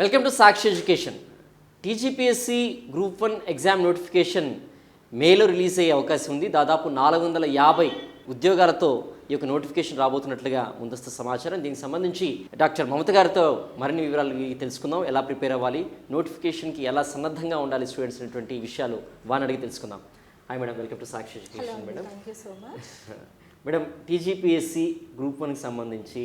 Welcome to Sakshi education. TGPSC group 1 exam notification మేలో release అయ్యే అవకాశం ఉంది. దాదాపు 450 ఉద్యోగాలతో ఈ యొక్క నోటిఫికేషన్ రాబోతున్నట్లుగా ముందస్తు సమాచారం. దీనికి సంబంధించి డాక్టర్ మమత గారితో మరిన్ని వివరాలు తెలుసుకుందాం. ఎలా ప్రిపేర్ అవ్వాలి, నోటిఫికేషన్కి ఎలా సన్నద్ధంగా ఉండాలి స్టూడెంట్స్ అనేటువంటి విషయాలు వారిని అడిగి తెలుసుకుందాం. Hi madam, welcome to Sakshi education. Madam, thank you so much. Madam, TGPSC group 1కి సంబంధించి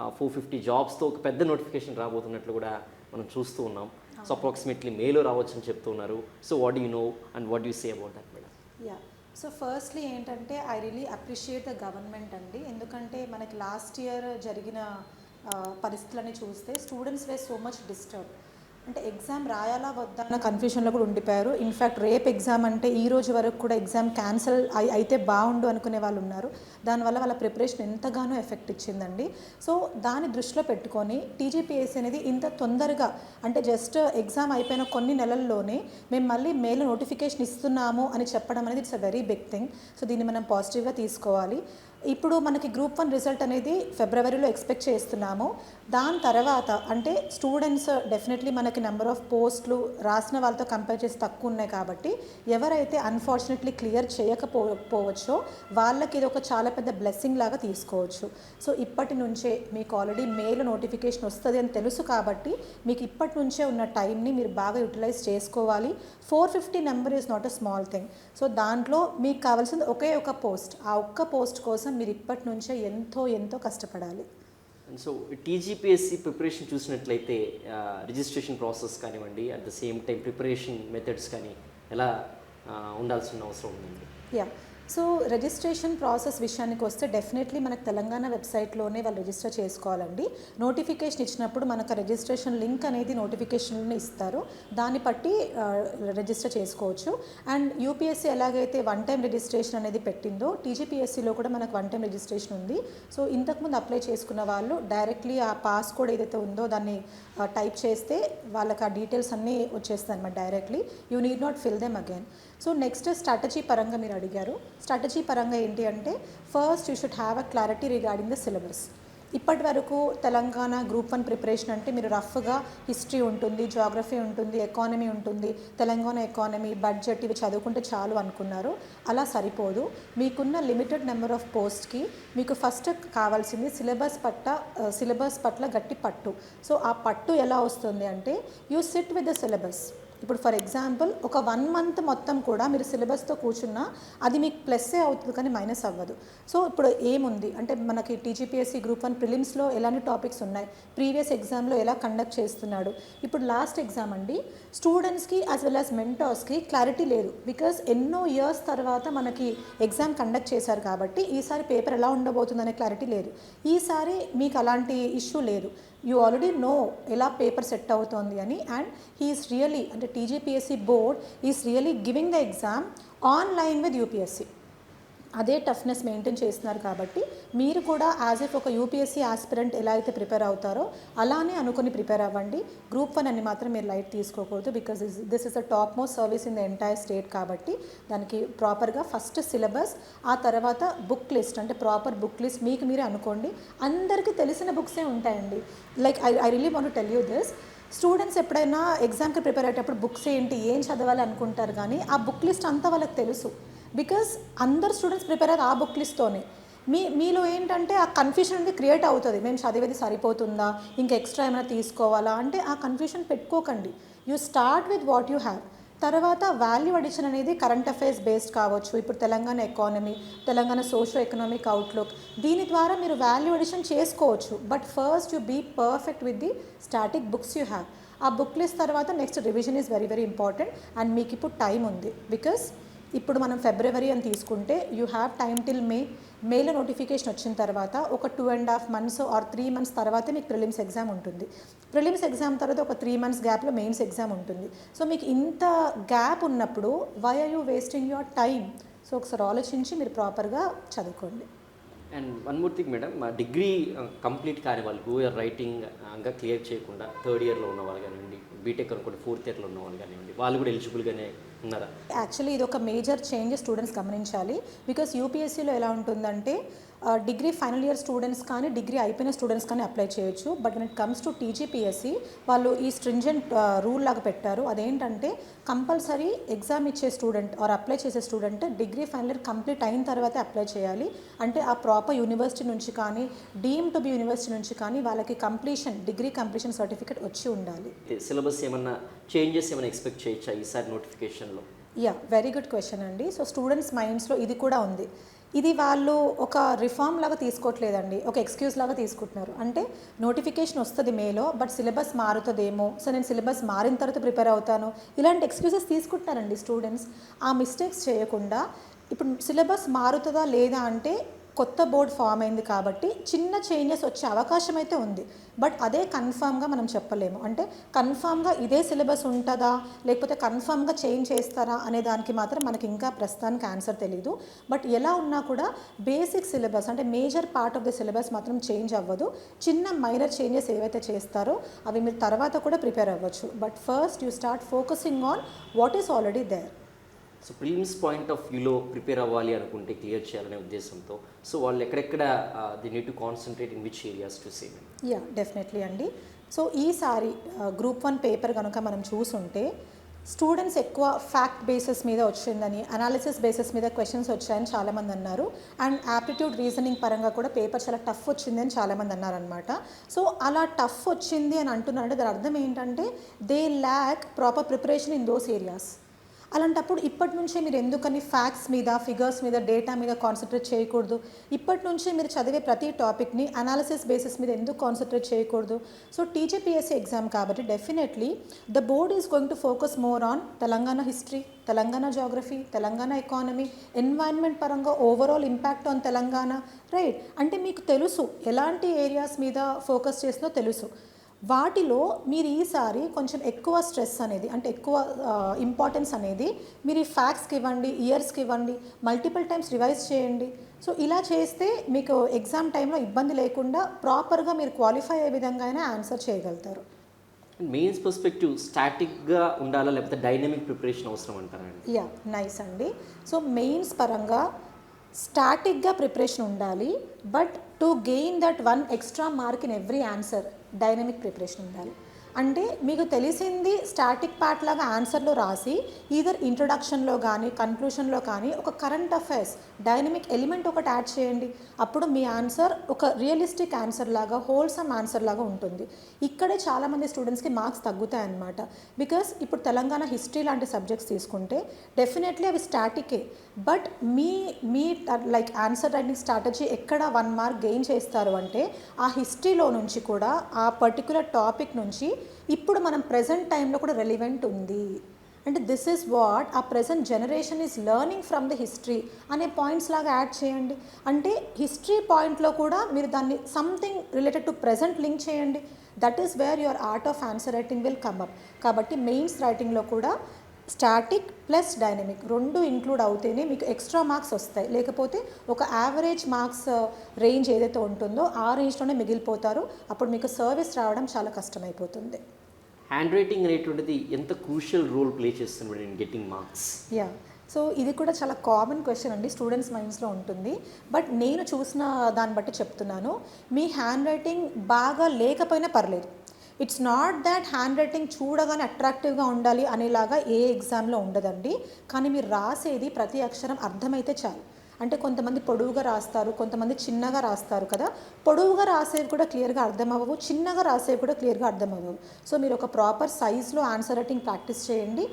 450 జాబ్స్తో ఒక పెద్ద నోటిఫికేషన్ రాబోతున్నట్లు కూడా మనం చూస్తూ ఉన్నాం. సో అప్రాక్సిమేట్లీ మేలో రావచ్చు అని చెప్తూ ఉన్నారు. So what you know and what you say about that madam? Yeah, so firstly ఏంటంటే I really appreciate the government అండి. ఎందుకంటే మనకి లాస్ట్ ఇయర్ జరిగిన పరిస్థితులని చూస్తే students were so much disturb. అంటే ఎగ్జామ్ రాయాలా వద్దా అన్న కన్ఫ్యూషన్లో కూడా ఉండిపోయారు. ఇన్ఫ్యాక్ట్ రేపు ఎగ్జామ్ అంటే ఈ రోజు వరకు కూడా ఎగ్జామ్ క్యాన్సిల్ అయితే బాగుండు అనుకునే వాళ్ళు ఉన్నారు. దానివల్ల వాళ్ళ ప్రిపరేషన్ ఎంతగానో ఎఫెక్ట్ ఇచ్చిందండి. సో దాన్ని దృష్టిలో పెట్టుకొని టీజీపీఎస్సీ అనేది ఇంత తొందరగా, అంటే జస్ట్ ఎగ్జామ్ అయిపోయిన కొన్ని నెలల్లోనే మేము మళ్ళీ మేలు నోటిఫికేషన్ ఇస్తున్నాము అని చెప్పడం అనేది it's a very big thing. So దీన్ని మనం పాజిటివ్గా తీసుకోవాలి. ఇప్పుడు మనకి గ్రూప్ 1 రిజల్ట్ అనేది ఫిబ్రవరిలో ఎక్స్పెక్ట్ చేస్తున్నాము. దాని తర్వాత అంటే స్టూడెంట్స్ డెఫినెట్లీ మనకి నెంబర్ ఆఫ్ పోస్టులు రాసిన వాళ్ళతో కంపేర్ చేసి తక్కువ ఉన్నాయి కాబట్టి ఎవరైతే అన్ఫార్చునేట్లీ క్లియర్ చేయకపోవచ్చో వాళ్ళకి ఇది ఒక చాలా పెద్ద బ్లెస్సింగ్ లాగా తీసుకోవచ్చు. సో ఇప్పటి నుంచే మీకు ఆల్రెడీ మెయిల్ నోటిఫికేషన్ వస్తుంది అని తెలుసు కాబట్టి మీకు ఇప్పటి నుంచే ఉన్న టైంని మీరు బాగా యూటిలైజ్ చేసుకోవాలి. 450 number is not a small thing. So దాంట్లో మీకు కావాల్సింది ఒకే ఒక పోస్ట్. ఆ ఒక్క పోస్ట్ కోసం మీరు ఇప్పటి నుంచే ఎంతో కష్టపడాలి. సో టీజీపీఎస్సీ ప్రిపరేషన్ చూసినట్లయితే రిజిస్ట్రేషన్ ప్రాసెస్ కానివ్వండి, at the same time preparation methods కానీ ఎలా ఉండాల్సిన అవసరం ఉందండి? యా, సో రిజిస్ట్రేషన్ ప్రాసెస్ విషయానికి వస్తే డెఫినెట్లీ మనకు తెలంగాణ వెబ్సైట్లోనే వాళ్ళు రిజిస్టర్ చేసుకోవాలండి. నోటిఫికేషన్ ఇచ్చినప్పుడు మనకు రిజిస్ట్రేషన్ లింక్ అనేది నోటిఫికేషన్లోనే ఇస్తారు. దాన్ని బట్టి రిజిస్టర్ చేసుకోవచ్చు. అండ్ యూపీఎస్సీ ఎలాగైతే వన్ టైం రిజిస్ట్రేషన్ అనేది పెట్టిందో టీజీపీఎస్సీలో కూడా మనకు వన్ టైం రిజిస్ట్రేషన్ ఉంది. సో ఇంతకుముందు అప్లై చేసుకున్న వాళ్ళు డైరెక్ట్లీ ఆ పాస్ కోడ్ ఏదైతే ఉందో దాన్ని టైప్ చేస్తే వాళ్ళకి ఆ డీటెయిల్స్ అన్నీ వచ్చేస్తాయి అన్నమాట directly. You need not fill them again. So next strategy పరంగా మీరు అడిగారు. స్ట్రాటజీ పరంగా ఏంటి అంటే first you should have a clarity regarding the syllabus. ఇప్పటి వరకు తెలంగాణ గ్రూప్ 1 ప్రిపరేషన్ అంటే మీరు రఫ్గా హిస్టరీ ఉంటుంది, జాగ్రఫీ ఉంటుంది, ఎకానమీ ఉంటుంది, తెలంగాణ ఎకానమీ, బడ్జెట్ ఇవి చదువుకుంటే చాలు అనుకున్నారు. అలా సరిపోదు. మీకున్న లిమిటెడ్ నెంబర్ ఆఫ్ పోస్ట్కి మీకు ఫస్ట్ కావాల్సింది సిలబస్ పట్ల గట్టి పట్టు. సో ఆ పట్టు ఎలా వస్తుంది అంటే you SIT with the syllabus. ఇప్పుడు ఫర్ ఎగ్జాంపుల్ ఒక 1 మంత్ మొత్తం కూడా మీరు సిలబస్తో కూర్చున్నా అది మీకు ప్లస్సే అవుతుంది కానీ మైనస్ అవ్వదు. సో ఇప్పుడు ఏముంది అంటే మనకి టీజీపీఎస్సీ గ్రూప్ 1 ప్రిలిమ్స్లో ఎలాంటి టాపిక్స్ ఉన్నాయి, ప్రీవియస్ ఎగ్జామ్లో ఎలా కండక్ట్ చేస్తున్నాడు. ఇప్పుడు లాస్ట్ ఎగ్జామ్ అండి, స్టూడెంట్స్కి యాజ్ వెల్ యాజ్ మెంటర్స్కి క్లారిటీ లేదు. బికాజ్ ఎన్నో ఇయర్స్ తర్వాత మనకి ఎగ్జామ్ కండక్ట్ చేశారు కాబట్టి ఈసారి పేపర్ ఎలా ఉండబోతుందనే క్లారిటీ లేదు. ఈసారి మీకు అలాంటి ఇష్యూ లేదు. యూ ఆల్రెడీ నో ఎలా పేపర్ సెట్ అవుతోంది అని. అండ్ హీఈస్ రియలీ అంటే TGPSC board is really giving the exam online with UPSC. అదే టఫ్నెస్ మెయింటైన్ చేస్తున్నారు కాబట్టి మీరు కూడా యాజ్ ఇఫ్ ఒక యూపీఎస్సీ ఆస్పిరెంట్ ఎలా అయితే ప్రిపేర్ అవుతారో అలానే అనుకుని ప్రిపేర్ అవ్వండి. గ్రూప్ 1 అని మాత్రం మీరు లైట్ తీసుకోకూడదు. Because this is the top most service in the entire state కాబట్టి దానికి ప్రాపర్గా ఫస్ట్ సిలబస్, ఆ తర్వాత బుక్ లిస్ట్, అంటే ప్రాపర్ బుక్ లిస్ట్ మీకు మీరే అనుకోండి. అందరికీ తెలిసిన బుక్సే ఉంటాయండి. Like I really want to tell you this. Students ఎప్పుడైనా ఎగ్జామ్కి ప్రిపేర్ అయ్యేటప్పుడు బుక్స్ ఏంటి, ఏం చదవాలి అనుకుంటారు కానీ ఆ బుక్ లిస్ట్ అంతా వాళ్ళకి తెలుసు. బికాస్ అందరు స్టూడెంట్స్ ప్రిపేర్ అయ్యేది ఆ బుక్ లిస్ట్తోనే. మీలో ఏంటంటే ఆ కన్ఫ్యూషన్ అనేది క్రియేట్ అవుతుంది. మేము చదివేది సరిపోతుందా, ఇంకా ఎక్స్ట్రా ఏమైనా తీసుకోవాలా అంటే ఆ కన్ఫ్యూషన్ పెట్టుకోకండి. You start with what you have. తర్వాత వాల్యూ అడిషన్ అనేది కరెంట్ అఫైర్స్ బేస్డ్ కావచ్చు. ఇప్పుడు Telangana economy, Telangana socio economic outlook, దీని ద్వారా మీరు వాల్యూ అడిషన్ చేసుకోవచ్చు. But first you be perfect with the static books you have. ఆ బుక్ లిస్ట్ తర్వాత next revision is very very important. And మీకు ఇప్పుడు టైం ఉంది. బికాస్ ఇప్పుడు మనం ఫిబ్రవరి అని తీసుకుంటే యూ హ్యావ్ టైమ్ టిల్ మేలో నోటిఫికేషన్ వచ్చిన తర్వాత ఒక 2.5 months ఆర్ 3 months తర్వాతే మీకు ప్రిలిమ్స్ ఎగ్జామ్ ఉంటుంది. ప్రిలిమ్స్ ఎగ్జామ్ తర్వాత ఒక 3 months గ్యాప్లో మెయిన్స్ ఎగ్జామ్ ఉంటుంది. సో మీకు ఇంత గ్యాప్ ఉన్నప్పుడు why are you wasting your time? So ఒకసారి ఆలోచించి మీరు ప్రాపర్గా చదువుకోండి. And one more thing madam, మా డిగ్రీ కంప్లీట్ కాని వాళ్ళు, హూ ఆర్ రైటింగ్ ఇంకా క్లియర్ చేయకుండా 3rd yearలో ఉన్న వాళ్ళు కానివ్వండి, బీటెక్ అనుకోండి 4th yearలో ఉన్న వాళ్ళు కానివ్వండి, వాళ్ళు కూడా ఎలిజిబుల్గానే ఉన్నారా? యాక్చువల్లీ ఇది ఒక మేజర్ చేంజ్ స్టూడెంట్స్ గమనించాలి. బికాస్ యూపీఎస్సీలో ఎలా ఉంటుందంటే డిగ్రీ ఫైనల్ ఇయర్ స్టూడెంట్స్ కానీ డిగ్రీ అయిపోయిన స్టూడెంట్స్ కానీ అప్లై చేయొచ్చు. But when it comes to TGPSC వాళ్ళు ఈ స్ట్రింజెంట్ రూల్ లాగా పెట్టారు. అదేంటంటే కంపల్సరీ ఎగ్జామ్ ఇచ్చే స్టూడెంట్ ఆర్ అప్లై చేసే student degree final year complete అయిన తర్వాతే అప్లై చేయాలి. అంటే ఆ ప్రాపర్ యూనివర్సిటీ నుంచి కానీ డీమ్ టు బి యూనివర్సిటీ నుంచి కానీ వాళ్ళకి డిగ్రీ కంప్లీషన్ సర్టిఫికేట్ వచ్చి ఉండాలి. సిలబస్ ఏమన్నా చేంజెస్ ఏమైనా ఎక్స్పెక్ట్ చేయొచ్చా ఈసారి నోటిఫికేషన్లో? వెరీ గుడ్ క్వశ్చన్ అండి. సో స్టూడెంట్స్ మైండ్స్లో ఇది కూడా ఉంది. ఇది వాళ్ళు ఒక రిఫార్మ్ లాగా తీసుకోవట్లేదండి, ఒక ఎక్స్క్యూజ్ లాగా తీసుకుంటున్నారు. అంటే నోటిఫికేషన్ వస్తుంది మేలో, బట్ సిలబస్ మారుతుందేమో, సో నేను సిలబస్ మారిన తర్వాత ప్రిపేర్ అవుతాను, ఇలాంటి ఎక్స్క్యూజెస్ తీసుకుంటున్నారండి స్టూడెంట్స్. ఆ మిస్టేక్స్ చేయకుండా ఇప్పుడు సిలబస్ మారుతుందా లేదా అంటే కొత్త బోర్డ్ ఫామ్ అయింది కాబట్టి చిన్న చేంజెస్ వచ్చే అవకాశం అయితే ఉంది. బట్ అదే కన్ఫామ్గా మనం చెప్పలేము. అంటే కన్ఫామ్గా ఇదే సిలబస్ ఉంటుందా లేకపోతే కన్ఫామ్గా చేంజ్ చేస్తారా అనే దానికి మాత్రం మనకి ఇంకా ప్రస్తుతానికి ఆన్సర్ తెలీదు. బట్ ఎలా ఉన్నా కూడా బేసిక్ సిలబస్ అంటే major part of the syllabus మాత్రం చేంజ్ అవ్వదు. చిన్న మైనర్ చేంజెస్ ఏవైతే చేస్తారో అవి మీరు తర్వాత కూడా ప్రిపేర్ అవ్వచ్చు. But first you start focusing on what is already there. So prelims point of వ్యూలో ప్రిపేర్ అవ్వాలి అనుకుంటే, క్లియర్ చేయాలనే ఉద్దేశంతో, సో వాళ్ళు ఎక్కడెక్కడ the need to concentrate in which areas to save? Definitely అండి. సో ఈసారి గ్రూప్ 1 పేపర్ కనుక మనం చూసుంటే స్టూడెంట్స్ ఎక్కువ ఫ్యాక్ట్ బేసిస్ మీద వచ్చిందని, అనాలిసిస్ బేసిస్ మీద క్వశ్చన్స్ వచ్చాయని చాలామంది అన్నారు. అండ్ యాప్టిట్యూడ్ రీజనింగ్ పరంగా కూడా పేపర్ చాలా టఫ్ వచ్చిందని చాలామంది అన్నారనమాట. సో అలా టఫ్ వచ్చింది అని అంటున్నారంటే దాని అర్థం ఏంటంటే they lakh proper preparation in those areas. అలాంటప్పుడు ఇప్పటి నుంచే మీరు ఎందుకని ఫ్యాక్ట్స్ మీద, ఫిగర్స్ మీద, డేటా మీద కాన్సన్ట్రేట్ చేయకూడదు? ఇప్పటి నుంచే మీరు చదివే ప్రతి టాపిక్ని అనాలిసిస్ బేసిస్ మీద ఎందుకు కాన్సన్ట్రేట్ చేయకూడదు? సో టీజీపీఎస్సీ ఎగ్జామ్ కాబట్టి definitely the board is going to focus more on Telangana history, Telangana geography, Telangana economy, environment పరంగా overall impact on Telangana, right? అంటే మీకు తెలుసు ఎలాంటి ఏరియాస్ మీద ఫోకస్ చేస్తుందో తెలుసు. వాటిలో మీరు ఈసారి కొంచెం ఎక్కువ స్ట్రెస్ అనేది అంటే ఎక్కువ ఇంపార్టెన్స్ అనేది మీరు ఈ ఫ్యాక్ట్స్కి ఇవ్వండి, ఇయర్స్కి ఇవ్వండి, మల్టిపుల్ టైమ్స్ రివైజ్ చేయండి. సో ఇలా చేస్తే మీకు ఎగ్జామ్ టైంలో ఇబ్బంది లేకుండా ప్రాపర్గా మీరు క్వాలిఫై అయ్యే విధంగా అయినా ఆన్సర్ చేయగలుగుతారు. మెయిన్స్ పర్స్పెక్టివ్ స్టాటిక్గా ఉండాలా లేకపోతే డైనమిక్ ప్రిపరేషన్ అవసరం అంటారండి? నైస్ అండి. సో మెయిన్స్ పరంగా స్టాటిక్గా ప్రిపరేషన్ ఉండాలి. But to gain that 1 extra mark in every answer dynamic preparation ఉండాలి. అంటే మీకు తెలిసింది స్టాటిక్ పార్ట్ లాగా ఆన్సర్లో రాసి ఈదర్ ఇంట్రొడక్షన్లో కానీ కన్క్లూషన్లో కానీ ఒక కరెంట్ అఫైర్స్ డైనమిక్ ఎలిమెంట్ ఒకటి యాడ్ చేయండి. అప్పుడు మీ ఆన్సర్ ఒక రియలిస్టిక్ ఆన్సర్ లాగా, హోల్సమ్ ఆన్సర్ లాగా ఉంటుంది. ఇక్కడే చాలామంది స్టూడెంట్స్కి మార్క్స్ తగ్గుతాయి అన్నమాట. బికాస్ ఇప్పుడు తెలంగాణ హిస్టరీ లాంటి సబ్జెక్ట్స్ తీసుకుంటే డెఫినెట్లీ అవి స్టాటికే. బట్ మీ లైక్ ఆన్సర్ రైటింగ్ స్ట్రాటజీ ఎక్కడ 1 మార్క్ గెయిన్ చేస్తారు అంటే ఆ హిస్టరీలో నుంచి కూడా ఆ పర్టికులర్ టాపిక్ నుంచి ఇప్పుడు మనం ప్రజెంట్ టైంలో కూడా రెలివెంట్ ఉంది. అంటే this is what uh present generation is learning from the history అనే పాయింట్స్ లాగా యాడ్ చేయండి. అంటే హిస్టరీ పాయింట్లో కూడా మీరు దాన్ని something related to present link చేయండి. That is where your art of answer writing will come up. కాబట్టి మెయిన్స్ రైటింగ్లో కూడా స్టాటిక్ ప్లస్ డైనమిక్ 2 ఇంక్లూడ్ అవుతేనే మీకు ఎక్స్ట్రా మార్క్స్ వస్తాయి. లేకపోతే ఒక యావరేజ్ మార్క్స్ రేంజ్ ఏదైతే ఉంటుందో ఆ రేంజ్లోనే మిగిలిపోతారు. అప్పుడు మీకు సర్వీస్ రావడం చాలా కష్టమైపోతుంది. హ్యాండ్ రైటింగ్ అనేటువంటిది ఎంత క్రూషియల్ రోల్ ప్లే చేస్తుంది ఇన్ గెట్టింగ్ మార్క్స్? సో ఇది కూడా చాలా కామన్ క్వశ్చన్ అండి, స్టూడెంట్స్ మైండ్స్లో ఉంటుంది. బట్ నేను చూసిన దాన్ని బట్టి చెప్తున్నాను, మీ హ్యాండ్ రైటింగ్ బాగా లేకపోయినా పర్లేదు. It's not that hand writing చూడగానే అట్రాక్టివ్గా ఉండాలి అనేలాగా ఏ ఎగ్జామ్లో ఉండదండి. కానీ మీరు రాసేది ప్రతి అక్షరం అర్థమైతే చాలు. అంటే కొంతమంది పొడవుగా రాస్తారు, కొంతమంది చిన్నగా రాస్తారు కదా. పొడవుగా రాసేవి కూడా క్లియర్గా అర్థం అవ్వవు, చిన్నగా రాసేవి కూడా క్లియర్గా అర్థం అవ్వవు. సో మీరు ఒక ప్రాపర్ సైజ్లో ఆన్సర్ రైటింగ్ ప్రాక్టీస్ చేయండి.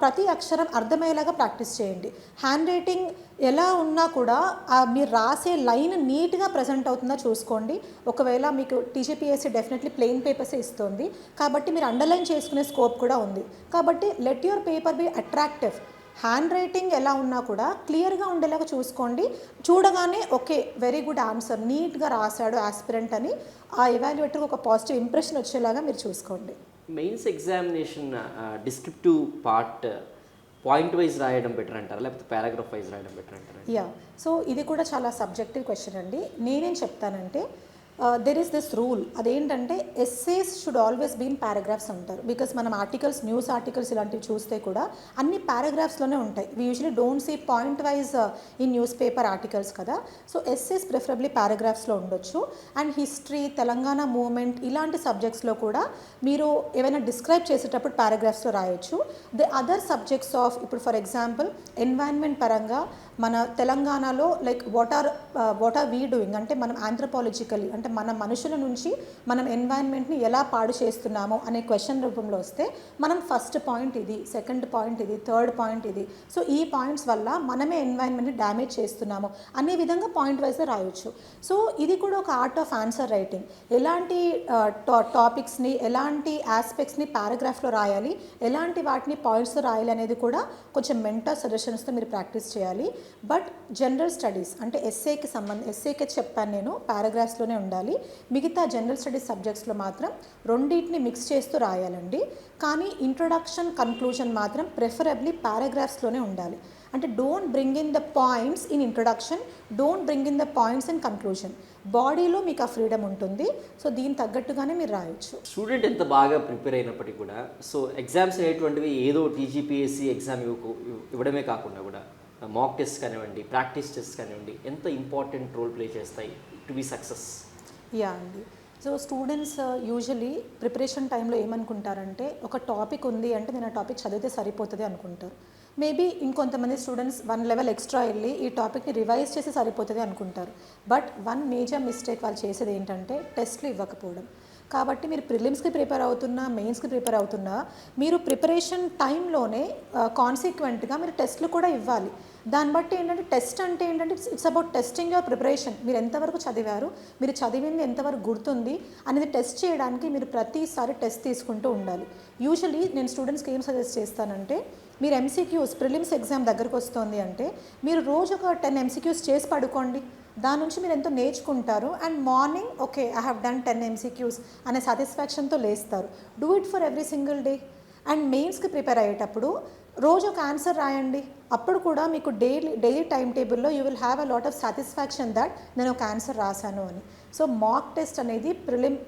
ప్రతి అక్షరం అర్థమయ్యేలాగా ప్రాక్టీస్ చేయండి. హ్యాండ్ రైటింగ్ ఎలా ఉన్నా కూడా మీరు రాసే లైన్ నీట్గా ప్రజెంట్ అవుతుందా చూసుకోండి. ఒకవేళ మీకు టీజీపీఎస్సీ డెఫినెట్లీ ప్లెయిన్ పేపర్సే ఇస్తుంది కాబట్టి మీరు అండర్లైన్ చేసుకునే స్కోప్ కూడా ఉంది. కాబట్టి let your paper B attractive. Hand writing ఎలా ఉన్నా కూడా క్లియర్గా ఉండేలాగా చూసుకోండి. చూడగానే ఓకే వెరీ గుడ్ ఆన్సర్, నీట్గా రాశాడు ఆస్పిరెంట్ అని ఆ ఎవాల్యుయేటర్కి ఒక పాజిటివ్ ఇంప్రెషన్ వచ్చేలాగా మీరు చూసుకోండి. Mains examination descriptive part point wise రాయడం బెటర్ అంటారా లేకపోతే పారాగ్రాఫ్ వైజ్ రాయడం బెటర్ అంటారా? సో ఇది కూడా చాలా సబ్జెక్టివ్ క్వశ్చన్ అండి. నేనేం చెప్తానంటే దెర్ ఈస్ దిస్ రూల్, అదేంటంటే essays should always be in paragraphs అంటారు. బికాస్ మనం ఆర్టికల్స్, న్యూస్ ఆర్టికల్స్ ఇలాంటివి చూస్తే కూడా అన్ని పారాగ్రాఫ్స్లోనే ఉంటాయి. We usually don't see point wise in news paper articles కదా. సో ఎస్సేస్ ప్రిఫరబ్లీ పారాగ్రాఫ్స్లో ఉండొచ్చు. అండ్ హిస్టరీ, తెలంగాణ మూవ్మెంట్ ఇలాంటి సబ్జెక్ట్స్లో కూడా మీరు ఏమైనా డిస్క్రైబ్ చేసేటప్పుడు పారాగ్రాఫ్స్లో రాయొచ్చు. ది అదర్ సబ్జెక్ట్స్ ఆఫ్, ఇప్పుడు ఫర్ ఎగ్జాంపుల్ ఎన్వైరన్మెంట్ పరంగా మన తెలంగాణలో like what are we doing అంటే మనం ఆంథ్రోపాలజికల్లీ అంటే మన మనుషుల నుంచి మనం ఎన్వైరన్మెంట్ని ఎలా పాడు చేస్తున్నామో అనే క్వశ్చన్ రూపంలో వస్తే మనం ఫస్ట్ పాయింట్ ఇది, సెకండ్ పాయింట్ ఇది, థర్డ్ పాయింట్ ఇది, సో ఈ పాయింట్స్ వల్ల మనమే ఎన్వైరన్మెంట్ని డ్యామేజ్ చేస్తున్నాము అనే విధంగా పాయింట్ వైజ్గా రాయొచ్చు. సో ఇది కూడా ఒక ఆర్ట్ ఆఫ్ ఆన్సర్ రైటింగ్. ఎలాంటి టాపిక్స్ని, ఎలాంటి ఆస్పెక్ట్స్ని పారాగ్రాఫ్లో రాయాలి, ఎలాంటి వాటిని పాయింట్స్తో రాయాలి అనేది కూడా కొంచెం మెంటర్ సజెషన్స్తో మీరు ప్రాక్టీస్ చేయాలి. బట్ జనరల్ స్టడీస్ అంటే ఎస్సేకి చెప్పాను నేను, పారాగ్రాఫ్స్లోనే ఉండాలి. మిగతా జనరల్ స్టడీస్ సబ్జెక్ట్స్లో మాత్రం రెండింటిని మిక్స్ చేస్తూ రాయాలండి. కానీ ఇంట్రొడక్షన్, కన్క్లూజన్ మాత్రం ప్రిఫరబ్లీ పారాగ్రాఫ్స్లోనే ఉండాలి. అంటే don't bring in the points in introduction, don't bring in the points in conclusion. బాడీలో మీకు ఆ ఫ్రీడమ్ ఉంటుంది. సో దీని తగ్గట్టుగానే మీరు రాయొచ్చు. స్టూడెంట్ ఎంత బాగా ప్రిపేర్ అయినప్పటికీ కూడా సో ఎగ్జామ్స్ అనేటువంటివి ఏదో టీజీపీఎస్సీ ఎగ్జామ్ ఇవ్వడమే కాకుండా కూడా మాక్ టెస్ట్ కానివ్వండి, ప్రాక్టీస్ టెస్ట్ కానివ్వండి, ఎంత ఇంపార్టెంట్ రోల్ ప్లే చేస్తాయి టు బి సక్సెస్? యా అండి. సో స్టూడెంట్స్ యూజువలీ ప్రిపరేషన్ టైంలో ఏమనుకుంటారంటే ఒక టాపిక్ ఉంది అంటే నేను ఆ టాపిక్ చదివితే సరిపోతుంది అనుకుంటారు. మేబీ ఇంకొంతమంది స్టూడెంట్స్ 1 లెవెల్ ఎక్స్ట్రా వెళ్ళి ఈ టాపిక్ని రివైజ్ చేసి సరిపోతుంది అనుకుంటారు. బట్ వన్ మేజర్ మిస్టేక్ వాళ్ళు చేసేది ఏంటంటే టెస్ట్లు ఇవ్వకపోవడం. కాబట్టి మీరు ప్రిలిమ్స్కి ప్రిపేర్ అవుతున్నా, మెయిన్స్కి ప్రిపేర్ అవుతున్నా, మీరు ప్రిపరేషన్ టైంలోనే కాన్సిక్వెంట్గా మీరు టెస్ట్లు కూడా ఇవ్వాలి. దాన్ని బట్టి ఏంటంటే టెస్ట్ అంటే ఏంటంటే it's about testing your preparation. మీరు ఎంతవరకు చదివారు, మీరు చదివింది ఎంతవరకు గుర్తుంది అనేది టెస్ట్ చేయడానికి మీరు ప్రతిసారి టెస్ట్ తీసుకుంటూ ఉండాలి. యూజువలీ నేను స్టూడెంట్స్కి ఏం సజెస్ట్ చేస్తానంటే, మీరు ఎంసీక్యూస్, ప్రిలిమ్స్ ఎగ్జామ్ దగ్గరకు వస్తుంది అంటే మీరు రోజు ఒక 10 ఎంసీక్యూస్ చేసి పడుకోండి. దాని నుంచి మీరు ఎంతో నేర్చుకుంటారు. And morning okay I have done 10 MCQs అనే సాటిస్ఫాక్షన్తో లేస్తారు. Do it for every single day. And మెయిన్స్కి ప్రిపేర్ అయ్యేటప్పుడు రోజు ఒక ఆన్సర్ రాయండి. అప్పుడు కూడా మీకు డైలీ టైం టేబుల్లో you will have a lot of satisfaction that నేను ఒక ఆన్సర్ రాశాను అని. సో మాక్ టెస్ట్ అనేది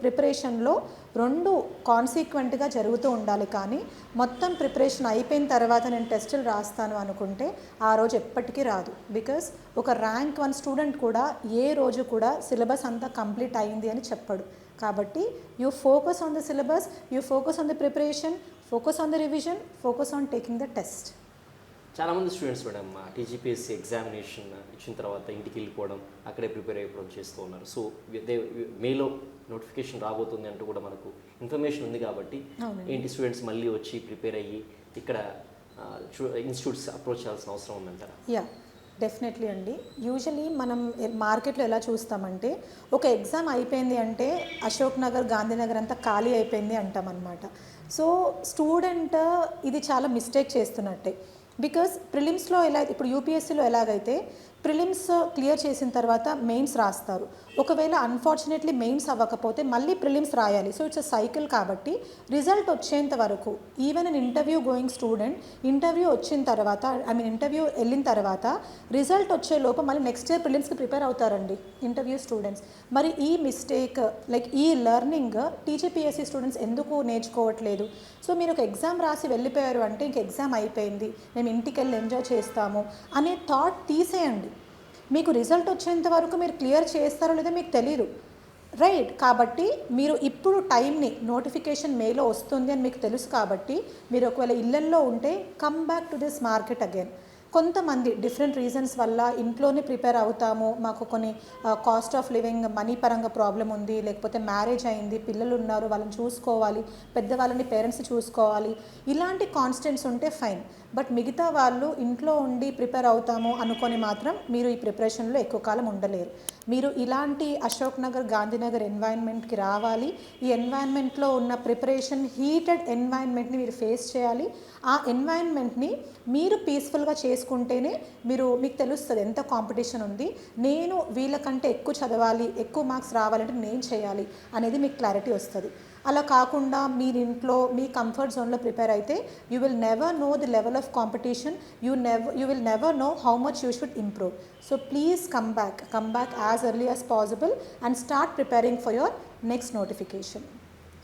ప్రిపరేషన్లో 2 కాన్సిక్వెంట్గా జరుగుతూ ఉండాలి. కానీ మొత్తం ప్రిపరేషన్ అయిపోయిన తర్వాత నేను టెస్టులు రాస్తాను అనుకుంటే ఆ రోజు ఎప్పటికీ రాదు. బికాస్ ఒక ర్యాంక్ 1 స్టూడెంట్ కూడా ఏ రోజు కూడా సిలబస్ అంతా కంప్లీట్ అయింది అని చెప్పడు. కాబట్టి you focus on the syllabus, you focus on the preparation, focus on the revision, focus on taking the test. చాలామంది స్టూడెంట్స్ మేడం టీజీపీఎస్సీ ఎగ్జామినేషన్ ఇచ్చిన తర్వాత ఇంటికి వెళ్ళిపోవడం, అక్కడే ప్రిపేర్ అయిపోవడం చేస్తూ ఉన్నారు. సో మేలో నోటిఫికేషన్ రాబోతుంది అంటూ కూడా మనకు ఇన్ఫర్మేషన్ ఉంది. కాబట్టి ఏంటి స్టూడెంట్స్ మళ్ళీ వచ్చి ప్రిపేర్ అయ్యి ఇక్కడ ఇన్స్టిట్యూట్స్ అప్రోచ్ చేయాల్సిన అవసరం ఉందంటారా? యా, డెఫినెట్లీ అండి. యూజువలీ మనం మార్కెట్లో ఎలా చూస్తామంటే ఒక ఎగ్జామ్ అయిపోయింది అంటే అశోక్ నగర్, గాంధీనగర్ అంతా ఖాళీ అయిపోయింది అంటాం అనమాట. సో స్టూడెంట్ ఇది చాలా మిస్టేక్ చేస్తున్నట్టే. బికాస్ ప్రిలిమ్స్లో ఇప్పుడు యూపీఎస్సీలో ఎలాగైతే ప్రిలిమ్స్ క్లియర్ చేసిన తర్వాత మెయిన్స్ రాస్తారు. ఒకవేళ అన్ఫార్చునేట్లీ మెయిన్స్ అవ్వకపోతే మళ్ళీ ప్రిలిమ్స్ రాయాలి. So it's a cycle. కాబట్టి రిజల్ట్ వచ్చేంత వరకు even an interview going student interview వచ్చిన తర్వాత ఇంటర్వ్యూ వెళ్ళిన తర్వాత రిజల్ట్ వచ్చే లోపు మళ్ళీ నెక్స్ట్ ఇయర్ ప్రిలిమ్స్కి ప్రిపేర్ అవుతారండి ఇంటర్వ్యూ స్టూడెంట్స్. మరి ఈ మిస్టేక్ ఈ లెర్నింగ్ టీజీపీఎస్సీ స్టూడెంట్స్ ఎందుకు నేర్చుకోవట్లేదు? సో మీరు ఒక ఎగ్జామ్ రాసి వెళ్ళిపోయారు అంటే ఇంక ఎగ్జామ్ అయిపోయింది, మేము ఇంటికి వెళ్ళి ఎంజాయ్ చేస్తాము అనే థాట్ తీసేయండి. మీకు రిజల్ట్ వచ్చేంత వరకు మీరు క్లియర్ చేస్తారో లేదో మీకు తెలీదు, రైట్? కాబట్టి మీరు ఇప్పుడు టైంని, నోటిఫికేషన్ మేలో వస్తుంది అని మీకు తెలుసు కాబట్టి మీరు ఒకవేళ ఇళ్ళల్లో ఉంటే come back to this market again. కొంతమంది డిఫరెంట్ రీజన్స్ వల్ల ఇంట్లోనే ప్రిపేర్ అవుతాము, మాకు కొన్ని కాస్ట్ ఆఫ్ లివింగ్ మనీ పరంగా ప్రాబ్లం ఉంది, లేకపోతే మ్యారేజ్ అయింది, పిల్లలు ఉన్నారు, వాళ్ళని చూసుకోవాలి, పెద్దవాళ్ళని పేరెంట్స్ చూసుకోవాలి, ఇలాంటి కాన్స్టెంట్స్ ఉంటే ఫైన్. బట్ మిగతా వాళ్ళు ఇంట్లో ఉండి ప్రిపేర్ అవుతాము అనుకొని మాత్రం మీరు ఈ ప్రిపరేషన్లో ఎక్కువ కాలం ఉండలేరు. మీరు ఇలాంటి అశోక్ నగర్, గాంధీనగర్ ఎన్వైరన్మెంట్కి రావాలి. ఈ ఎన్వైరన్మెంట్లో ఉన్న ప్రిపరేషన్, హీటెడ్ ఎన్వైరన్మెంట్ని మీరు ఫేస్ చేయాలి. ఆ ఎన్వైరన్మెంట్ని మీరు పీస్ఫుల్గా చేసుకుంటేనే మీకు తెలుస్తుంది ఎంత కాంపిటీషన్ ఉంది, నేను వీళ్ళకంటే ఎక్కువ చదవాలి, ఎక్కువ మార్క్స్ రావాలంటే నేను చేయాలి అనేది మీకు క్లారిటీ వస్తుంది. అలా కాకుండా మీరు ఇంట్లో మీ కంఫర్ట్ జోన్లో ప్రిపేర్ అయితే you will never know the level of competition, you will never know how much you should improve. So please come back as early as possible and start preparing for your next notification.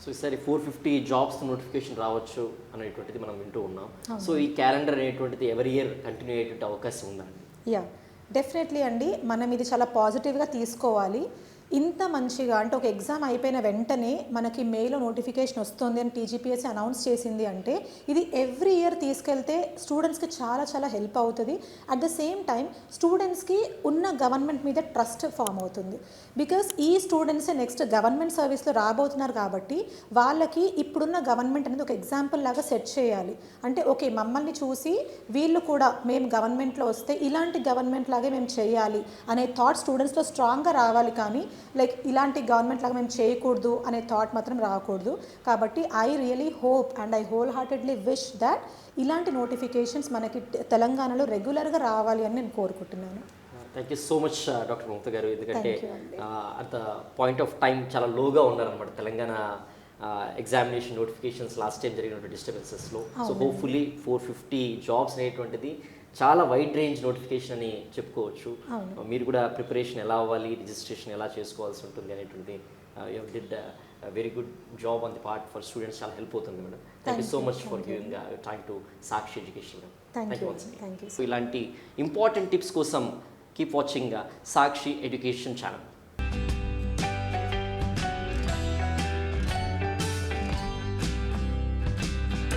So ఈసారి 450 jobs notification రావచ్చు అనేటువంటిది మనం వింటూ ఉన్నాం. So ఈ calendar అనేటువంటిది ఎవరి year continue అయ్యేటువంటి అవకాశం ఉందండి? యా, డెఫినెట్లీ అండి. మనం ఇది చాలా పాజిటివ్గా తీసుకోవాలి. ఇంత మంచిగా అంటే ఒక ఎగ్జామ్ అయిపోయిన వెంటనే మనకి మెయిల్లో నోటిఫికేషన్ వస్తుంది అని టీజీపీఎస్సీ అనౌన్స్ చేసింది అంటే ఇది ఎవ్రీ ఇయర్ తీసుకెళ్తే స్టూడెంట్స్కి చాలా చాలా హెల్ప్ అవుతుంది. అట్ ద సేమ్ టైం స్టూడెంట్స్కి ఉన్న గవర్నమెంట్ మీద ట్రస్ట్ ఫామ్ అవుతుంది. బికాస్ ఈ స్టూడెంట్సే నెక్స్ట్ గవర్నమెంట్ సర్వీస్లో రాబోతున్నారు కాబట్టి వాళ్ళకి ఇప్పుడున్న గవర్నమెంట్ అనేది ఒక ఎగ్జాంపుల్ లాగా సెట్ చేయాలి. అంటే ఓకే, మమ్మల్ని చూసి వీళ్ళు కూడా మేము గవర్నమెంట్లో వస్తే ఇలాంటి గవర్నమెంట్ లాగే మేము చేయాలి అనే థాట్ స్టూడెంట్స్లో స్ట్రాంగ్గా రావాలి. కానీ లైక్ ఇలాంటి గవర్నమెంట్ లాగా మేము చేయకూడదు అనే థాట్ మాత్రం రాకూడదు. కాబట్టి I really hope and I whole heartedly wish that ఇలాంటి నోటిఫికేషన్స్ మనకి తెలంగాణలో రెగ్యులర్గా రావాలి అని నేను కోరుకుంటున్నాను. Thank you so much doctor Mamata గారు. ఎందుకంటే at the point of time చాలా లోగా ఉన్నారనమాట Telangana examination notifications last time జరిగినటువంటి డిస్టర్బెన్సెస్లో. సో హోప్ఫుల్లీ 450 జాబ్స్ అనేటువంటిది చాలా వైడ్ రేంజ్ నోటిఫికేషన్ అని చెప్పుకోవచ్చు. మీరు కూడా ప్రిపరేషన్ ఎలా అవ్వాలి, రిజిస్ట్రేషన్ ఎలా చేసుకోవాల్సి ఉంటుంది అనేటువంటి you did very good job on the part for students. చాలా హెల్ప్ అవుతుంది madam. Thank you so much for giving time to Sakshi education. Thank you. So ఇలాంటి ఇంపార్టెంట్ టిప్స్ కోసం కీప్ వాచింగ్ సాక్షి ఎడ్యుకేషన్ ఛానల్.